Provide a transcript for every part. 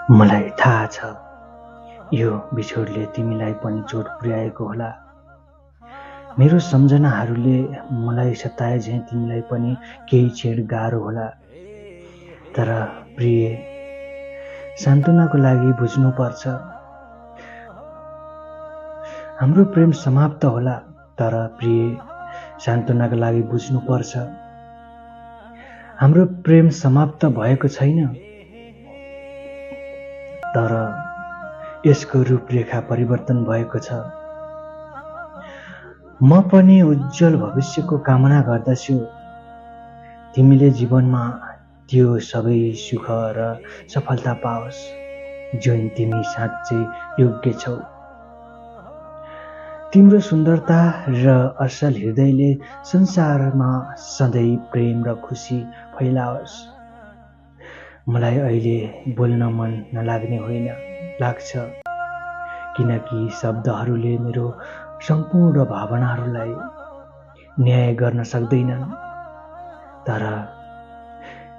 मलाई थाहा छ यो बिछोडले तिमीलाई पनि चोट पुर्याएको होला। मेरो सम्झनाहरूले मलाई सताए झैँ तिमीलाई पनि केही क्षण गाह्रो होला। तर प्रिय, सान्त्वनाको लागि बुझ्नुपर्छ, हाम्रो प्रेम समाप्त होला। तर प्रिय, सान्त्वनाको लागि बुझ्नुपर्छ, हाम्रो प्रेम समाप्त भएको छैन। तर यसको रूपरेखा परिवर्तन भएको छ। म पनि उज्जवल भविष्यको कामना गर्दछु। तिमीले जीवनमा त्यो सबै सुख र सफलता पाओस् जुन तिमी साँच्चै योग्य छौ। तिम्रो सुन्दरता र असल हृदयले संसारमा सधैँ प्रेम र खुसी फैलाओस्। मलाई अहिले बोल्न मन नलाग्ने होइन, लाग्छ, किनकि शब्दहरूले मेरो सम्पूर्ण भावनाहरूलाई न्याय गर्न सक्दैनन्। तर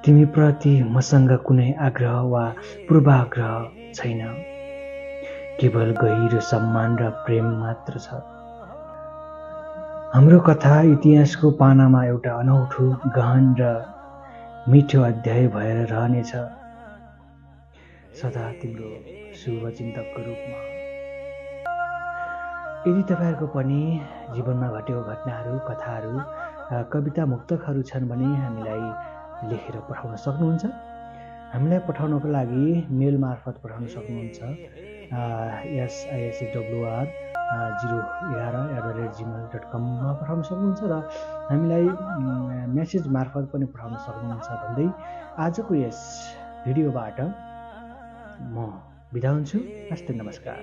तिमीप्रति मसँग कुनै आग्रह वा पूर्वाग्रह छैन, केवल गहिरो सम्मान र प्रेम मात्र छ। हाम्रो कथा इतिहासको पानामा एउटा अनौठो, गहन र मिठो अध्याय भएर रहनेछ, सदा तिम्रो शुभचिन्तकको रूपमा। यदि तपाईँहरूको पनि जीवनमा घटेको घटनाहरू, कथाहरू, कविता, मुक्तकहरू छन् भने हामीलाई लेखेर पठाउन सक्नुहुन्छ। हामीलाई पठाउनको लागि मेल मार्फत पठाउन सक्नुहुन्छ। SISWR011@gmail.com मा पठाउन सक्नुहुन्छ र हामीलाई मेसेज मार्फत पनि पठाउन सक्नुहुन्छ भन्दै आजको यस भिडियोबाट म बिदा हुन्छु। हस्त नमस्कार।